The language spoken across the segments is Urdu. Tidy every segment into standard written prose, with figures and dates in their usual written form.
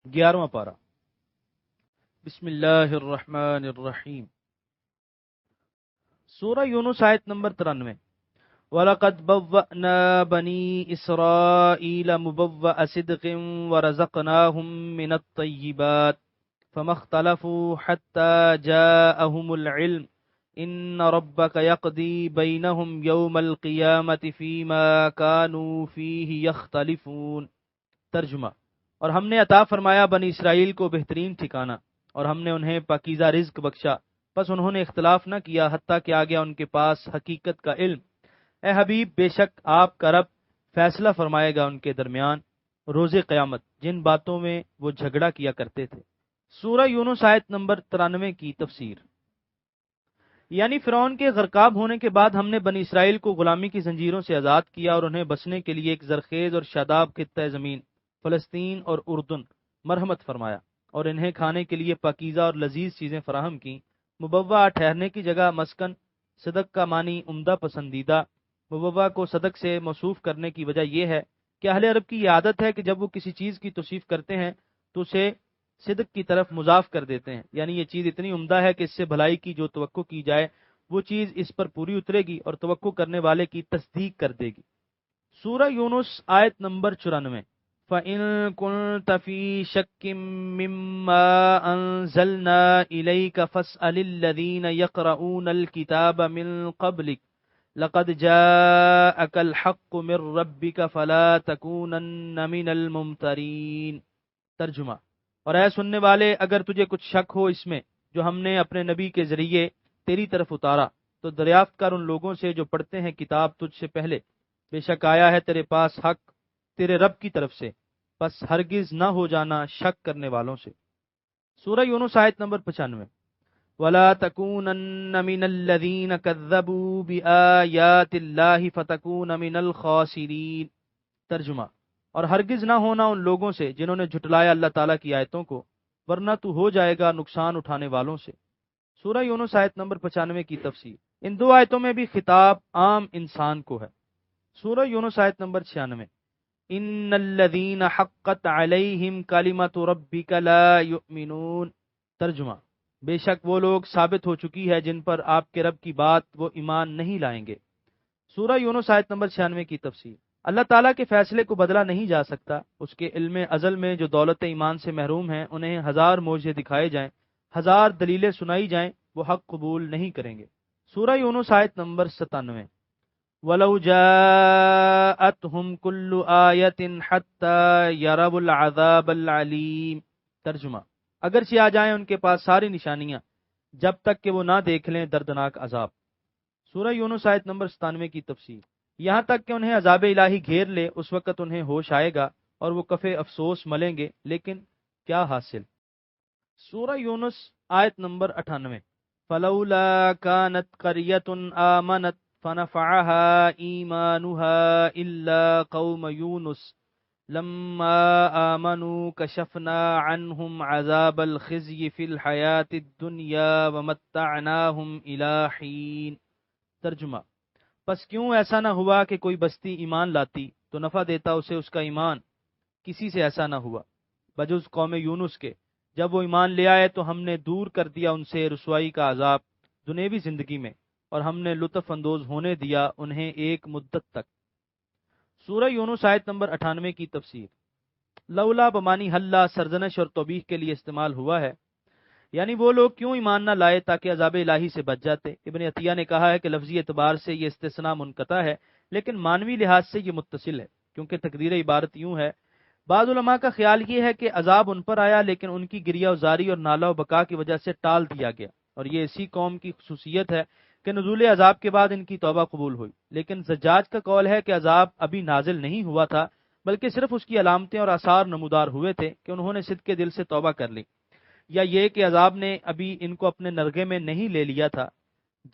11واں پارہ۔ بسم اللہ الرحمن الرحیم۔ سورہ یونس آیت نمبر 93۔ وَلَقَدْ بَوَّأْنَا بَنِي إِسْرَائِيلَ مُبَوَّأَ صِدْقٍ وَرَزَقْنَاهُم مِّنَ الطَّيِّبَاتِ فَمَا اخْتَلَفُوا حَتَّى جَاءَهُمُ الْعِلْمُ إِنَّ رَبَّكَ يَقْضِي بَيْنَهُمْ يَوْمَ الْقِيَامَةِ فِيمَا كَانُوا فِيهِ يَخْتَلِفُونَ۔ ترجمہ: اور ہم نے عطا فرمایا بنی اسرائیل کو بہترین ٹھکانہ، اور ہم نے انہیں پاکیزہ رزق بخشا، پس انہوں نے اختلاف نہ کیا حتیٰ کہ آ گیا ان کے پاس حقیقت کا علم۔ اے حبیب، بے شک آپ کا رب فیصلہ فرمائے گا ان کے درمیان روز قیامت جن باتوں میں وہ جھگڑا کیا کرتے تھے۔ سورہ یونس آیت نمبر 93 کی تفسیر۔ یعنی فرعون کے غرقاب ہونے کے بعد ہم نے بنی اسرائیل کو غلامی کی زنجیروں سے آزاد کیا اور انہیں بسنے کے لیے ایک زرخیز اور شاداب خطہ زمین فلسطین اور اردن مرحمت فرمایا، اور انہیں کھانے کے لیے پاکیزہ اور لذیذ چیزیں فراہم کیں۔ مبوّا ٹھہرنے کی جگہ، مسکن، صدق کا معنی عمدہ پسندیدہ۔ مبوّا کو صدق سے موصوف کرنے کی وجہ یہ ہے کہ اہل عرب کی یہ عادت ہے کہ جب وہ کسی چیز کی توصیف کرتے ہیں تو اسے صدق کی طرف مضاف کر دیتے ہیں، یعنی یہ چیز اتنی عمدہ ہے کہ اس سے بھلائی کی جو توقع کی جائے وہ چیز اس پر پوری اترے گی اور توقع کرنے والے کی تصدیق کر دے گی۔ سورہ یونس آیت نمبر 94۔ فَإِن كُنتَ فِي شَكٍّ مِّمَّا أَنزَلْنَا إِلَيْكَ فَاسْأَلِ الَّذِينَ يَقْرَؤُونَ الْكِتَابَ مِن قَبْلِكَ لَقَدْ جَاءَكَ الْحَقُّ مِن رَّبِّكَ فَلَا تَكُونَنَّ مِنَ الْمُمْتَرِينَ۔ ترجمہ: اور اے سننے والے، اگر تجھے کچھ شک ہو اس میں جو ہم نے اپنے نبی کے ذریعے تیری طرف اتارا تو دریافت کر ان لوگوں سے جو پڑھتے ہیں کتاب تجھ سے پہلے، بے شک آیا ہے تیرے پاس حق تیرے رب کی طرف سے، پس ہرگز نہ ہو جانا شک کرنے والوں سے۔ سورہ یونس آیت نمبر 95۔ وَلَا تَكُونَنَّ مِنَ الَّذِينَ كَذَّبُوا بِآيَاتِ اللَّهِ فَتَكُونَ مِنَ الْخَاسِرِينَ۔ ترجمہ: اور ہرگز نہ ہونا ان لوگوں سے جنہوں نے جھٹلایا اللہ تعالیٰ کی آیتوں کو، ورنہ تو ہو جائے گا نقصان اٹھانے والوں سے۔ سورہ یونس آیت نمبر 95 کی تفسیر۔ ان دو آیتوں میں بھی خطاب عام انسان کو ہے۔ سورہ یونس آیت نمبر 96۔ ان الذین حقت علیہم کلمۃ ربک لا یؤمنون۔ ترجمہ: بے شک وہ لوگ ثابت ہو چکی ہے جن پر آپ کے رب کی بات وہ ایمان نہیں لائیں گے۔ سورہ یونس آیت نمبر 96 کی تفسیر۔ اللہ تعالیٰ کے فیصلے کو بدلا نہیں جا سکتا۔ اس کے علم ازل میں جو دولت ایمان سے محروم ہیں انہیں ہزار معجزے دکھائے جائیں، ہزار دلیلیں سنائی جائیں، وہ حق قبول نہیں کریں گے۔ سورہ یونس آیت نمبر 97۔ وَلَوْ جَاءَتْهُمْ كُلُّ آیَةٍ حَتَّى يَرَوْا الْعَذَابَ الْعَلِيمَ۔ ترجمہ: اگرچہ آ جائیں ان کے پاس ساری نشانیاں جب تک کہ وہ نہ دیکھ لیں دردناک عذاب۔ سورہ یونس آیت نمبر 97 کی تفسیر۔ یہاں تک کہ انہیں عذاب الہی گھیر لے اس وقت انہیں ہوش آئے گا اور وہ کفِ افسوس ملیں گے، لیکن کیا حاصل۔ سورہ یونس آیت نمبر 98۔ فَلَوْلَا كَانَتْ قَرْيَةٌ آمَنَتْ فَنَفَعَهَا إِيمَانُهَا إِلَّا قَوْمَ يُونُسَ لَمَّا آمَنُوا كَشَفْنَا عَنْهُمْ عَذَابَ الْخِزْيِ فِي الْحَيَاةِ الدُّنْيَا وَمَتَّعْنَاهُمْ إِلَىٰ حِينٍ۔ ترجمہ: پس کیوں ایسا نہ ہوا کہ کوئی بستی ایمان لاتی تو نفع دیتا اسے اس کا ایمان، کسی سے ایسا نہ ہوا بجز قوم یونس کے۔ جب وہ ایمان لے آئے تو ہم نے دور کر دیا ان سے رسوائی کا عذاب دنیوی زندگی میں، اور ہم نے لطف اندوز ہونے دیا انہیں ایک مدت تک۔ سورہ یونس آیت نمبر 98 کی تفسیر۔ لولا بمانی حلہ سرزنش اور توبیخ کے لیے استعمال ہوا ہے، یعنی وہ لوگ کیوں ایمان نہ لائے تاکہ عذاب الہی سے بچ جاتے۔ ابن عطیہ نے کہا ہے کہ لفظی اعتبار سے یہ استثناء منقطع ہے، لیکن معنوی لحاظ سے یہ متصل ہے، کیونکہ تقدیر عبارت یوں ہے۔ بعض علماء کا خیال یہ ہے کہ عذاب ان پر آیا لیکن ان کی گریہ وزاری اور نالہ و بکا کی وجہ سے ٹال دیا گیا، اور یہ اسی قوم کی خصوصیت ہے کہ نزول عذاب کے بعد ان کی توبہ قبول ہوئی۔ لیکن زجاج کا قول ہے کہ عذاب ابھی نازل نہیں ہوا تھا، بلکہ صرف اس کی علامتیں اور آثار نمودار ہوئے تھے کہ انہوں نے صدق دل سے توبہ کر لی، یا یہ کہ عذاب نے ابھی ان کو اپنے نرغے میں نہیں لے لیا تھا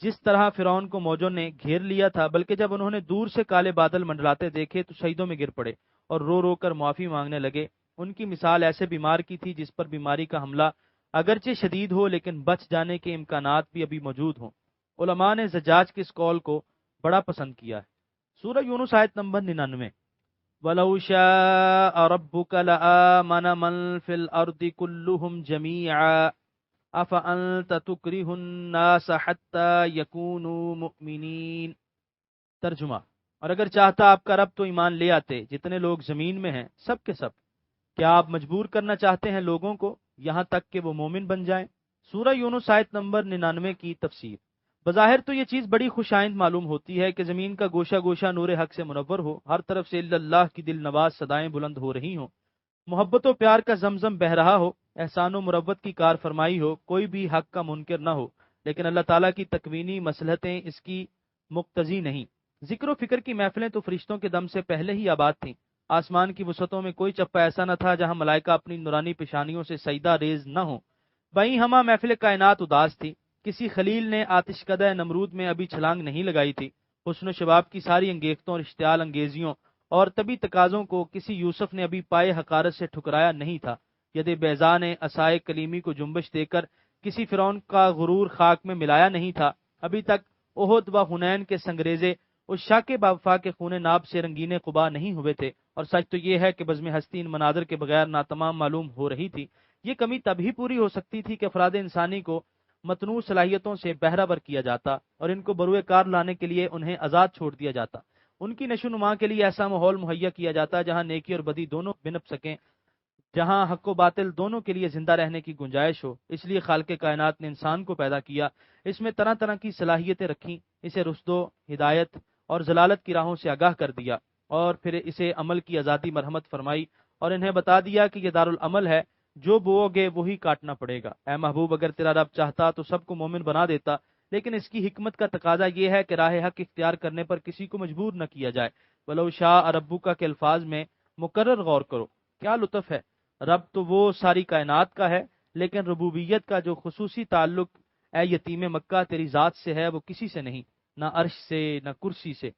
جس طرح فرعون کو موجوں نے گھیر لیا تھا، بلکہ جب انہوں نے دور سے کالے بادل منڈلاتے دیکھے تو سجدوں میں گر پڑے اور رو رو کر معافی مانگنے لگے۔ ان کی مثال ایسے بیمار کی تھی جس پر بیماری کا حملہ اگرچہ شدید ہو لیکن بچ جانے کے امکانات بھی ابھی موجود ہوں۔ علماء نے زجاج کے اس قول کو بڑا پسند کیا ہے۔ سورہ یونس آیت نمبر 99۔ وَلَوْ شَاءَ رَبُّكَ لَآمَنَ مَن فِي الْأَرْضِ كُلُّهُمْ جَمِيعًا أَفَأَنْتَ تُكْرِهُ النَّاسَ حَتَّى يَكُونُوا مُؤْمِنِينَ۔ ترجمہ: اور اگر چاہتا آپ کا رب تو ایمان لے آتے جتنے لوگ زمین میں ہیں، سب کے سب۔ کیا آپ مجبور کرنا چاہتے ہیں لوگوں کو یہاں تک کہ وہ مومن بن جائیں؟ سورہ یونس آیت نمبر 99 کی تفسیر۔ بظاہر تو یہ چیز بڑی خوش آئند معلوم ہوتی ہے کہ زمین کا گوشہ گوشہ نور حق سے منور ہو، ہر طرف سے اللہ کی دل نواز صدائیں بلند ہو رہی ہوں، محبت و پیار کا زمزم بہہ رہا ہو، احسان و مروت کی کار فرمائی ہو، کوئی بھی حق کا منکر نہ ہو، لیکن اللہ تعالیٰ کی تکوینی مصلحتیں اس کی مقتضی نہیں۔ ذکر و فکر کی محفلیں تو فرشتوں کے دم سے پہلے ہی آباد تھیں۔ آسمان کی وسعتوں میں کوئی چپا ایسا نہ تھا جہاں ملائکہ اپنی نورانی پیشانیوں سے سجدہ ریز نہ ہوں۔ بہیں ہمہ محفل کائنات اداس تھی، کسی خلیل نے آتش کدہ نمرود میں ابھی چھلانگ نہیں لگائی تھی، حسن و شباب کی ساری انگیختوں اور اشتعال انگیزیوں اور طبی تقاضوں کو کسی یوسف نے ابھی پائے حقارت سے ٹھکرایا نہیں تھا، ید بیضا نے عصائے کلیمی کو جنبش دے کر کسی فرعون کا غرور خاک میں ملایا نہیں تھا، ابھی تک احد و حنین کے سنگریزے اس شاک باوفا کے خون ناب سے رنگین قبا نہیں ہوئے تھے، اور سچ تو یہ ہے کہ بزم ہستی ان مناظر کے بغیر ناتمام معلوم ہو رہی تھی۔ یہ کمی تب ہی پوری ہو سکتی تھی کہ افراد انسانی کو متنوع صلاحیتوں سے بہرہ بر کیا جاتا اور ان کو بروئے کار لانے کے لیے انہیں آزاد چھوڑ دیا جاتا، ان کی نشو نما کے لیے ایسا ماحول مہیا کیا جاتا جہاں نیکی اور بدی دونوں بنپ سکیں، جہاں حق و باطل دونوں کے لیے زندہ رہنے کی گنجائش ہو۔ اس لیے خالق کائنات نے انسان کو پیدا کیا، اس میں طرح طرح کی صلاحیتیں رکھیں، اسے رشد و ہدایت اور ضلالت کی راہوں سے آگاہ کر دیا، اور پھر اسے عمل کی آزادی مرحمت فرمائی اور انہیں بتا دیا کہ یہ دارالعمل ہے، جو بو گے وہی کاٹنا پڑے گا۔ اے محبوب، اگر تیرا رب چاہتا تو سب کو مومن بنا دیتا، لیکن اس کی حکمت کا تقاضا یہ ہے کہ راہ حق اختیار کرنے پر کسی کو مجبور نہ کیا جائے۔ ولو شاء ربک کے الفاظ میں مکرر غور کرو، کیا لطف ہے۔ رب تو وہ ساری کائنات کا ہے، لیکن ربوبیت کا جو خصوصی تعلق اے یتیم مکہ تیری ذات سے ہے وہ کسی سے نہیں، نہ عرش سے نہ کرسی سے۔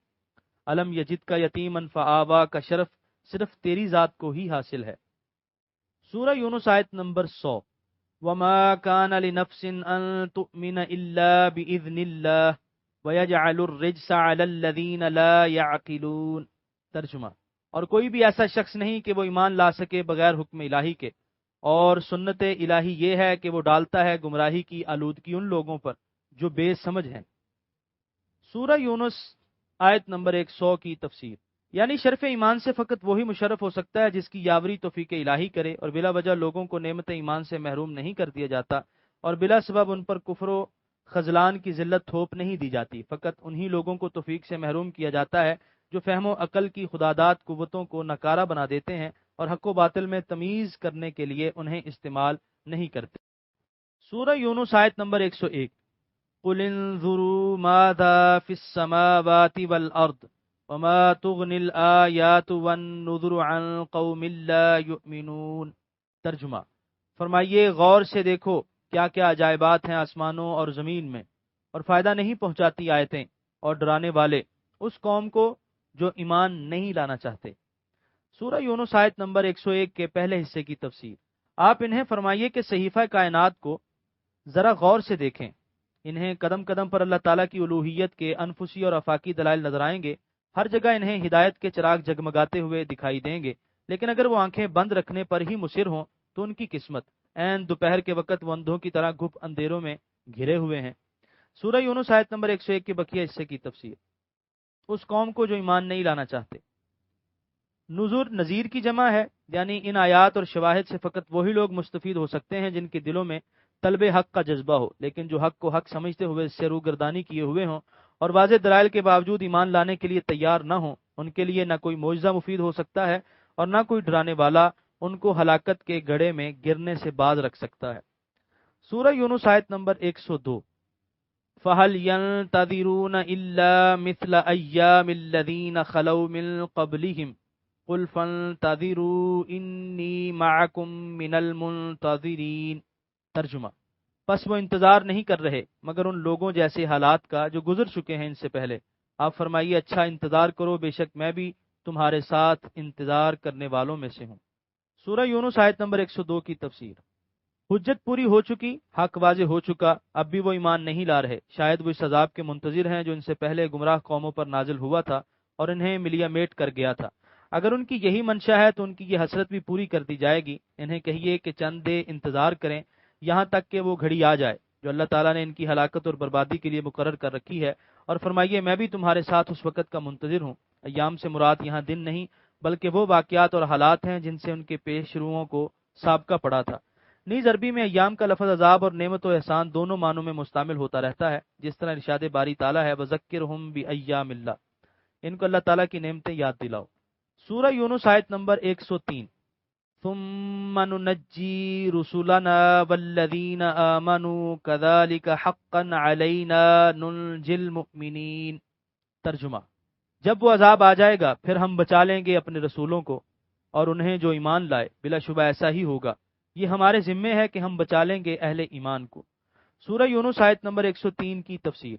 علم یجد کا یتیمن فآوا کا شرف صرف تیری ذات کو ہی حاصل ہے۔ سورہ یونس آیت نمبر 100۔ وما كان لنفس ان تؤمن الا باذن الله ويجعل الرجس على الذين لا يعقلون۔ ترجمہ: اور کوئی بھی ایسا شخص نہیں کہ وہ ایمان لا سکے بغیر حکم الہی کے، اور سنت الہی یہ ہے کہ وہ ڈالتا ہے گمراہی کی آلودگی ان لوگوں پر جو بے سمجھ ہیں۔ سورہ یونس آیت نمبر 100 کی تفسیر۔ یعنی شرف ایمان سے فقط وہی مشرف ہو سکتا ہے جس کی یاوری توفیق الہی کرے، اور بلا وجہ لوگوں کو نعمت ایمان سے محروم نہیں کر دیا جاتا، اور بلا سبب ان پر کفر و خذلان کی ذلت تھوپ نہیں دی جاتی۔ فقط انہی لوگوں کو توفیق سے محروم کیا جاتا ہے جو فہم و عقل کی خداداد قوتوں کو ناکارہ بنا دیتے ہیں اور حق و باطل میں تمیز کرنے کے لیے انہیں استعمال نہیں کرتے۔ سورہ یونس آیت نمبر 101۔ قل انظروا ماذا في السماوات والأرض وما تغني الآيات والنذر عن قوم لا يؤمنون۔ ترجمہ: فرمائیے غور سے دیکھو کیا کیا عجائبات ہیں آسمانوں اور زمین میں، اور فائدہ نہیں پہنچاتی آیتیں اور ڈرانے والے اس قوم کو جو ایمان نہیں لانا چاہتے۔ سورہ یونس آیت نمبر 101 کے پہلے حصے کی تفسیر۔ آپ انہیں فرمائیے کہ صحیفہ کائنات کو ذرا غور سے دیکھیں، انہیں قدم قدم پر اللہ تعالیٰ کی الوہیت کے انفسی اور آفاقی دلائل نظر آئیں گے، ہر جگہ انہیں ہدایت کے چراغ جگمگاتے ہوئے دکھائی دیں گے، لیکن اگر وہ آنکھیں بند رکھنے پر ہی مصر ہوں تو ان کی قسمت، عین دوپہر کے وقت وہ اندھوں کی طرح گھپ اندھیروں میں گھرے ہوئے ہیں۔ سورہ یونس آیت نمبر 101 کے بقیہ حصے کی تفسیر۔ اس قوم کو جو ایمان نہیں لانا چاہتے۔ نذر نذیر کی جمع ہے، یعنی ان آیات اور شواہد سے فقط وہی لوگ مستفید ہو سکتے ہیں جن کے دلوں میں طلب حق کا جذبہ ہو، لیکن جو حق کو حق سمجھتے ہوئے اس سے روگردانی کیے ہوئے ہوں اور واضح دلائل کے باوجود ایمان لانے کے لیے تیار نہ ہوں، ان کے لیے نہ کوئی معجزہ مفید ہو سکتا ہے اور نہ کوئی ڈرانے والا ان کو ہلاکت کے گڑھے میں گرنے سے باز رکھ سکتا ہے۔ سورہ یونس آیت نمبر 102۔ فَهَلْ يَنْتَظِرُونَ إِلَّا مِثْلَ أَيَّامِ الَّذِينَ خَلَوْا مِنْ قَبْلِهِمْ قُلْ فَانْتَظِرُوا إِنِّي مَعَكُمْ مِنَ الْمُنْتَظِرِينَ۔ ترجمہ: پس وہ انتظار نہیں کر رہے مگر ان لوگوں جیسے حالات کا جو گزر چکے ہیں ان سے پہلے۔ آپ فرمائیے اچھا انتظار کرو، بے شک میں بھی تمہارے ساتھ انتظار کرنے والوں میں سے ہوں۔ سورہ یونس آیت نمبر 102 کی تفسیر۔ حجت پوری ہو چکی، حق واضح ہو چکا، اب بھی وہ ایمان نہیں لا رہے، شاید وہ اس عذاب کے منتظر ہیں جو ان سے پہلے گمراہ قوموں پر نازل ہوا تھا اور انہیں ملیا میٹ کر گیا تھا۔ اگر ان کی یہی منشا ہے تو ان کی یہ حسرت بھی پوری کر دی جائے گی۔ انہیں کہیے کہ چند دے انتظار کریں یہاں تک کہ وہ گھڑی آ جائے جو اللہ تعالیٰ نے ان کی ہلاکت اور بربادی کے لیے مقرر کر رکھی ہے، اور فرمائیے میں بھی تمہارے ساتھ اس وقت کا منتظر ہوں۔ ایام سے مراد یہاں دن نہیں بلکہ وہ واقعات اور حالات ہیں جن سے ان کے پیش روؤں کو سابقہ پڑا تھا۔ نیز عربی میں ایام کا لفظ عذاب اور نعمت و احسان دونوں معنوں میں مستعمل ہوتا رہتا ہے، جس طرح ارشاد باری تعالیٰ ہے وَذَكِّرْهُمْ بِأَيَّامِ اللَّهِ، ان کو اللہ تعالیٰ کی نعمتیں یاد دلاؤ۔ سورہ یونس آیت نمبر 103۔ ثم ننجی رسولنا والذین آمنوا كذلك حقا علینا ننجی المؤمنین۔ ترجمہ: جب وہ عذاب آ جائے گا پھر ہم بچا لیں گے اپنے رسولوں کو اور انہیں جو ایمان لائے، بلا شبہ ایسا ہی ہوگا، یہ ہمارے ذمے ہے کہ ہم بچا لیں گے اہل ایمان کو۔ سورہ یونس آیت نمبر 103 کی تفسیر: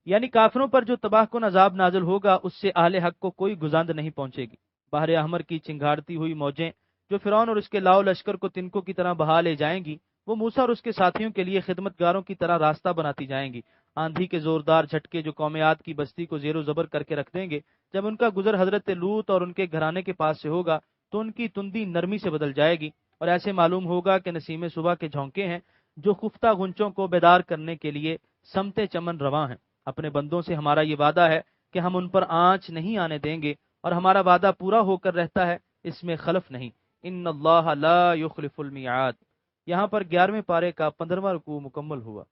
یعنی کافروں پر جو تباہ کن عذاب نازل ہوگا اس سے اہل حق کو کوئی گزند نہیں پہنچے گی۔ بحر احمر کی چنگھاڑتی ہوئی موجیں جو فرعون اور اس کے لاؤ لشکر کو تنکوں کی طرح بہا لے جائیں گی، وہ موسیٰ اور اس کے ساتھیوں کے لیے خدمت گاروں کی طرح راستہ بناتی جائیں گی۔ آندھی کے زوردار جھٹکے جو قوم عاد کی بستی کو زیر و زبر کر کے رکھ دیں گے، جب ان کا گزر حضرت لوط اور ان کے گھرانے کے پاس سے ہوگا تو ان کی تندی نرمی سے بدل جائے گی، اور ایسے معلوم ہوگا کہ نسیم صبح کے جھونکے ہیں جو خفتہ غنچوں کو بیدار کرنے کے لیے سمتے چمن رواں ہیں۔ اپنے بندوں سے ہمارا یہ وعدہ ہے کہ ہم ان پر آنچ نہیں آنے دیں گے، اور ہمارا وعدہ پورا ہو کر رہتا ہے، اس میں خلف نہیں۔ ان اللہ لا یخلف المیعاد۔ یہاں پر 11ویں پارے کا 15واں رکوع مکمل ہوا۔